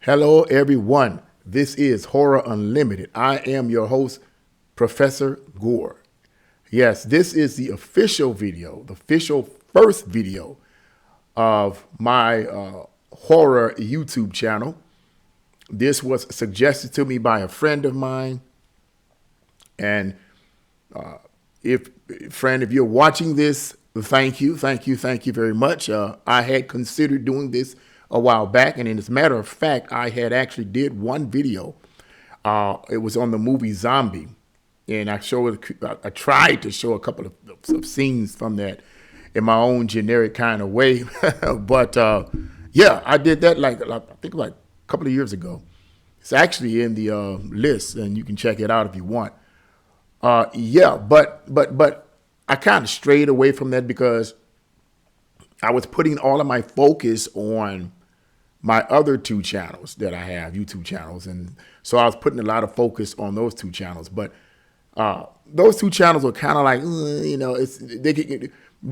Hello, everyone. This is Horror Unlimited. I am your host, Professor Gore. Yes, this is the official video, the official first video of my horror YouTube channel. This was suggested to me by a friend of mine. And if you're watching this, thank you very much. I had considered doing this a while back, and as a matter of fact, I had actually did one video. It was on the movie Zombie, and I tried to show a couple of scenes from that in my own generic kind of way. But yeah, I did that I think like a couple of years ago. It's actually in the list, and you can check it out if you want. Yeah, but I kind of strayed away from that because I was putting all of my focus on my other two channels that I have, YouTube channels, and so I was putting a lot of focus on those two channels. But those two channels were kind of like,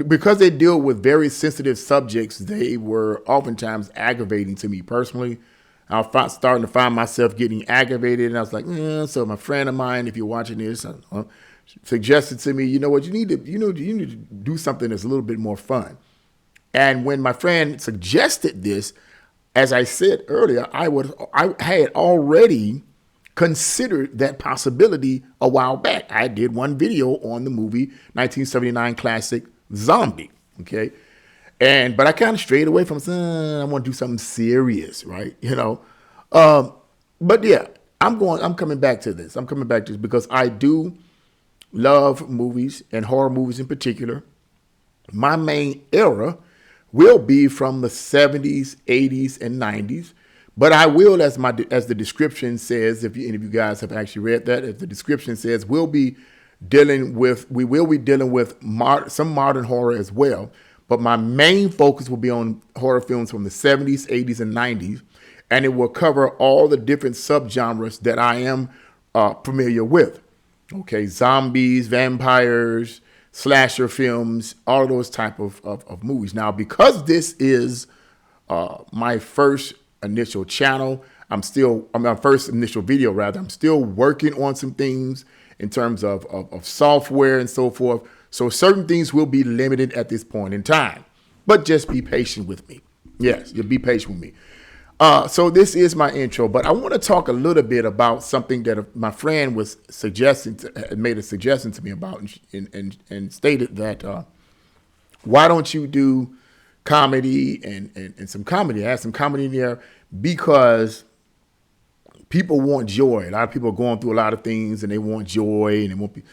because they deal with very sensitive subjects. They were oftentimes aggravating to me personally. I was starting to find myself getting aggravated, and I was like, so my friend of mine, if you're watching this, suggested to me, you know what, you need to do something that's a little bit more fun. And when my friend suggested this, as I said earlier, I had already considered that possibility a while back. I did one video on the movie 1979 classic Zombie. Okay. But I kind of strayed away from I want to do something serious, right? But yeah, I'm coming back to this. I'm coming back to this because I do love movies and horror movies in particular. My main era will be from the 70s, 80s, and 90s. But I will, as the description says, if any of you guys have actually read that, as the description says, we will be dealing with some modern horror as well. But my main focus will be on horror films from the 70s, 80s, and 90s. And it will cover all the different subgenres that I am familiar with. Okay, zombies, vampires, slasher films, all of those type of movies. Now, because this is my first initial channel, my first initial video rather, I'm still working on some things in terms of software and so forth. So certain things will be limited at this point in time, but just be patient with me. Yes, you'll be patient with me. So this is my intro, but I want to talk a little bit about something that my friend was made a suggestion to me about, and stated that why don't you do comedy and some comedy? I have some comedy in there because people want joy. A lot of people are going through a lot of things and they want joy and they want.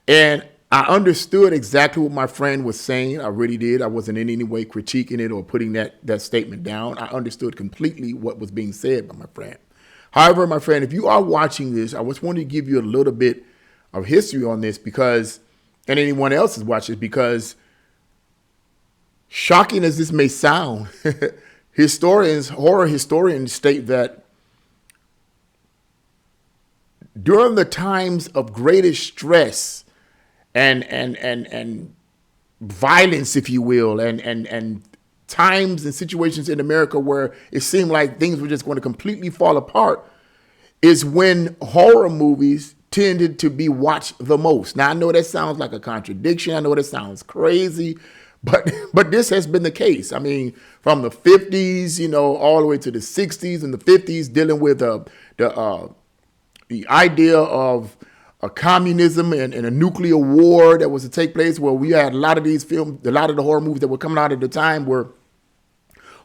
And I understood exactly what my friend was saying. I really did. I wasn't in any way critiquing it or putting that statement down. I understood completely what was being said by my friend. However, my friend, if you are watching this, I just wanted to give you a little bit of history on this because, and anyone else is watching, because shocking as this may sound, horror historians state that during the times of greatest stress and violence, if you will, and times and situations in America where it seemed like things were just going to completely fall apart, is when horror movies tended to be watched the most. Now, I know that sounds like a contradiction. I know that sounds crazy, but this has been the case. I mean, from the 50s, all the way to the 60s and the 50s, dealing with the idea of a communism and a nuclear war that was to take place, where we had a lot of these films, a lot of the horror movies that were coming out at the time were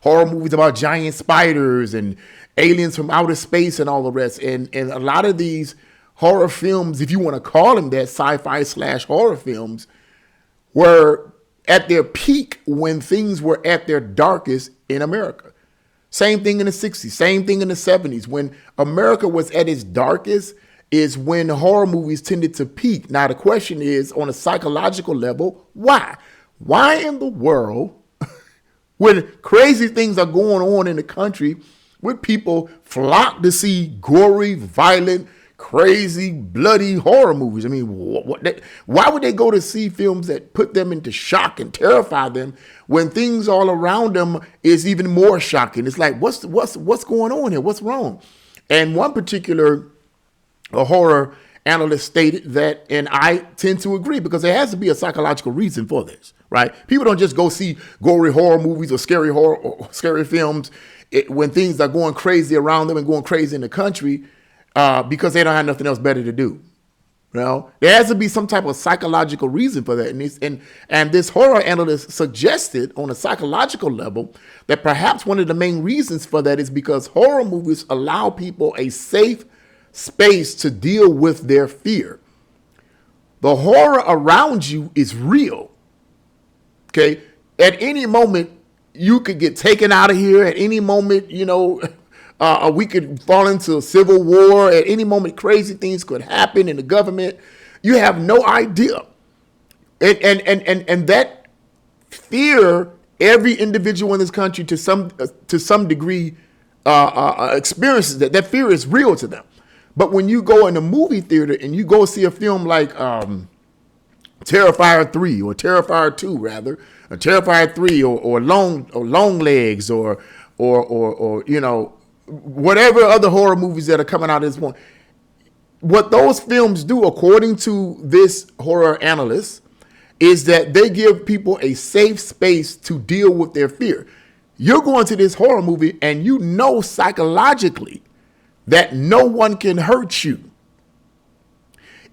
horror movies about giant spiders and aliens from outer space and all the rest. And a lot of these horror films, if you want to call them that, sci-fi / horror films, were at their peak when things were at their darkest in America. Same thing in the 60s, same thing in the 70s. When America was at its darkest is when horror movies tended to peak. Now, the question is, on a psychological level, why? Why in the world, when crazy things are going on in the country, would people flock to see gory, violent, crazy, bloody horror movies. I mean, why would they go to see films that put them into shock and terrify them when things all around them is even more shocking? It's like, what's going on here? What's wrong? And one particular horror analyst stated that, and I tend to agree, because there has to be a psychological reason for this, right? People don't just go see gory horror movies or scary films when things are going crazy around them and going crazy in the country because they don't have nothing else better to do. You know, there has to be some type of psychological reason for that. And this horror analyst suggested on a psychological level that perhaps one of the main reasons for that is because horror movies allow people a safe space to deal with their fear. The horror around you is real. Okay. At any moment, you could get taken out of here. At any moment, we could fall into a civil war. At any moment, crazy things could happen in the government. You have no idea. And that fear, every individual in this country to some degree experiences that. That fear is real to them. But when you go in a movie theater and you go see a film like Terrifier 3 or Terrifier 2 rather, or Terrifier 3 or Long Legs or whatever other horror movies that are coming out at this point, what those films do, according to this horror analyst, is that they give people a safe space to deal with their fear. You're going to this horror movie and you know psychologically that no one can hurt you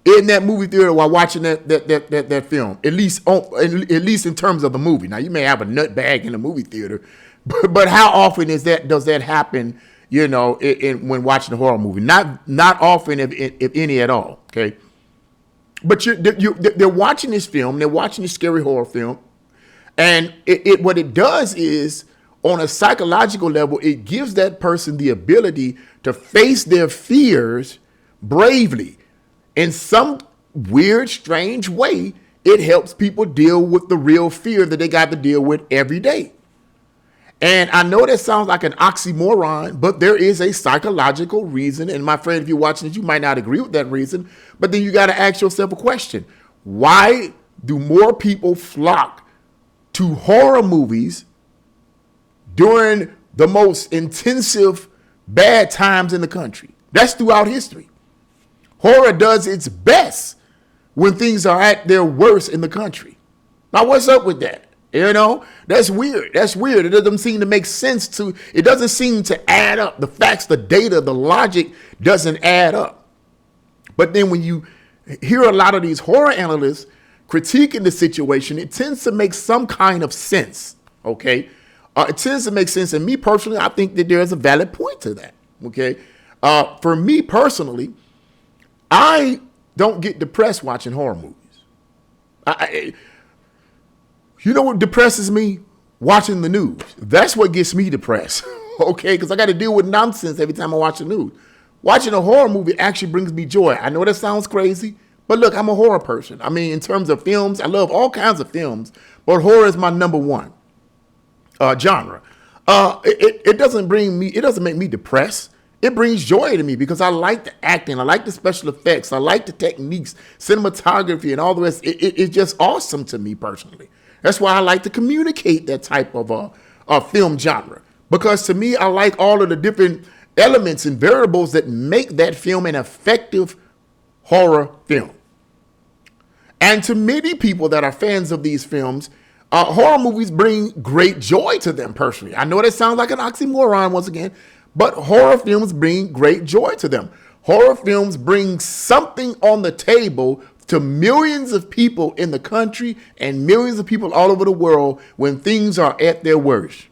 in that movie theater while watching that film, at least in terms of the movie. Now, you may have a nut bag in the movie theater, but how often does that happen, when watching a horror movie? Not often, if any at all, okay? But they're watching this film, they're watching this scary horror film, and what it does is, on a psychological level, it gives that person the ability to face their fears bravely. In some weird, strange way, it helps people deal with the real fear that they got to deal with every day. And I know that sounds like an oxymoron, but there is a psychological reason. And my friend, if you're watching this, you might not agree with that reason, but then you got to ask yourself a question. Why do more people flock to horror movies during the most intensive bad times in the country? That's throughout history. Horror does its best when things are at their worst in the country. Now, what's up with that? That's weird. It doesn't seem to make sense it doesn't seem to add up. The facts, the data, the logic doesn't add up. But then when you hear a lot of these horror analysts critiquing the situation, it tends to make some kind of sense. Okay. It tends to make sense. And me personally, I think that there is a valid point to that. Okay. For me personally, I don't get depressed watching horror movies. You know what depresses me? Watching the news. That's what gets me depressed. Okay. Because I got to deal with nonsense every time I watch the news. Watching a horror movie actually brings me joy. I know that sounds crazy, but look, I'm a horror person. I mean, in terms of films, I love all kinds of films, but horror is my number one genre. It doesn't make me depressed. It brings joy to me because I like the acting. I like the special effects. I like the techniques, cinematography, and all the rest. It's just awesome to me personally. That's why I like to communicate that type of film genre, because to me, I like all of the different elements and variables that make that film an effective horror film. And to many people that are fans of these films, horror movies bring great joy to them personally. I know that sounds like an oxymoron once again, but horror films bring great joy to them. Horror films bring something on the table to millions of people in the country and millions of people all over the world when things are at their worst.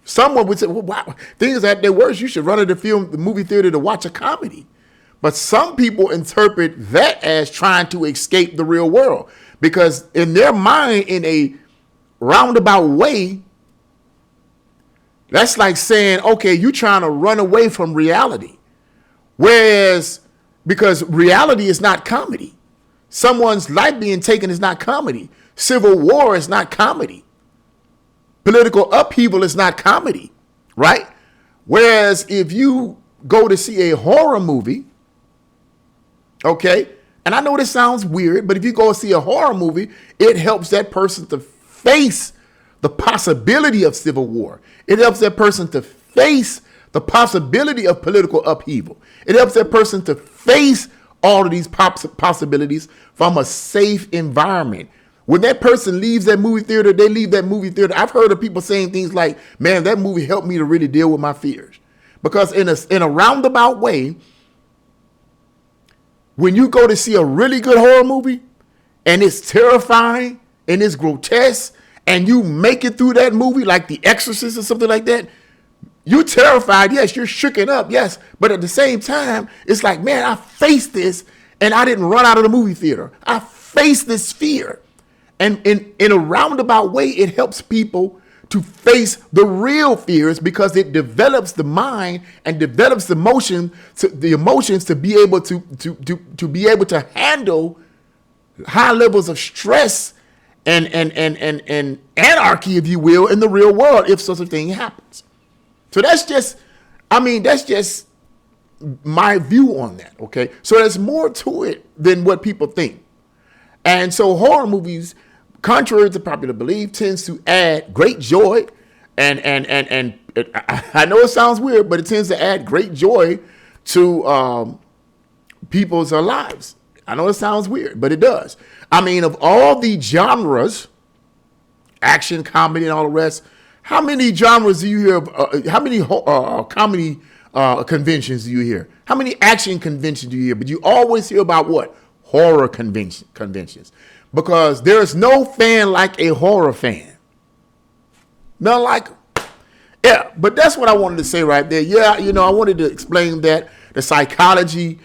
Someone would say, well, wow, things are at their worst, you should run to the movie theater to watch a comedy. But some people interpret that as trying to escape the real world, because in their mind, in a roundabout way, that's like saying, okay, you're trying to run away from reality. Whereas, because reality is not comedy. Someone's life being taken is not comedy. Civil war is not comedy. Political upheaval is not comedy, right? Whereas if you go to see a horror movie, okay, and I know this sounds weird, but if you go see a horror movie, it helps that person to face the possibility of civil war. It helps that person to face the possibility of political upheaval. It helps that person to face all of these possibilities from a safe environment. When that person leaves that movie theater, they leave that movie theater. I've heard of people saying things like, man, that movie helped me to really deal with my fears. Because in a roundabout way, when you go to see a really good horror movie and it's terrifying and it's grotesque and you make it through that movie like The Exorcist or something like that, you're terrified. Yes, you're shooken up. Yes. But at the same time, it's like, man, I faced this and I didn't run out of the movie theater. I faced this fear. And in a roundabout way, it helps people to face the real fears because it develops the mind and develops the emotions to be able to be able to handle high levels of stress and anarchy, if you will, in the real world if such a thing happens. So that's just my view on that. Okay, so there's more to it than what people think, and so horror movies, contrary to popular belief, tends to add great joy, and I know it sounds weird, but it tends to add great joy to people's lives. I know it sounds weird, but it does. I mean, of all the genres, action, comedy, and all the rest, how many genres do you hear? How many comedy conventions do you hear? How many action conventions do you hear? But you always hear about what? Horror conventions. Because there's no fan like a horror fan. None like them. Yeah, but that's what I wanted to say right there. Yeah, I wanted to explain that, the psychology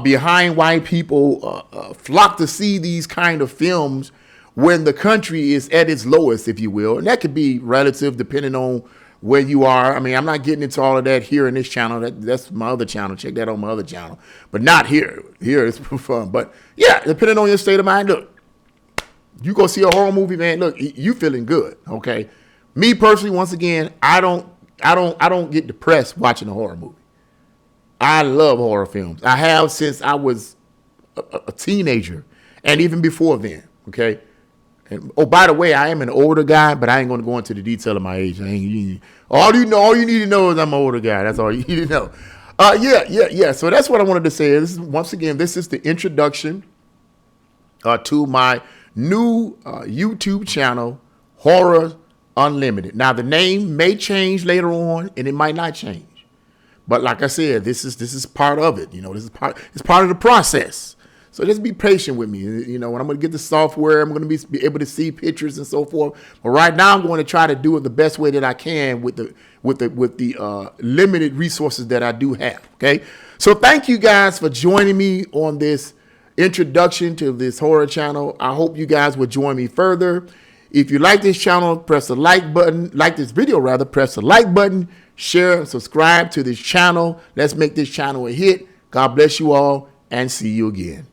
behind why people flock to see these kind of films when the country is at its lowest, if you will. And that could be relative depending on where you are. I mean, I'm not getting into all of that here in this channel. That's my other channel. Check that on my other channel. But not here. Here it's for fun. But yeah, depending on your state of mind, look, you go see a horror movie, man, look, you feeling good, okay? Me personally, once again, I don't get depressed watching a horror movie. I love horror films. I have since I was a teenager and even before then, okay? And, oh, by the way, I am an older guy, but I ain't going to go into the detail of my age. All you need to know is I'm an older guy. That's all you need to know. Yeah. So that's what I wanted to say. This is the introduction to my new YouTube channel, Horror Unlimited. Now, the name may change later on, and it might not change. But like I said, this is part of it. It's part of the process. So just be patient with me. When I'm going to get the software, I'm going to be able to see pictures and so forth. But right now, I'm going to try to do it the best way that I can with the limited resources that I do have. Okay. So thank you guys for joining me on this introduction to this horror channel. I hope you guys will join me further. If you like this channel, press the like button. Like this video, rather, press the like button. Share and subscribe to this channel. Let's make this channel a hit. God bless you all and see you again.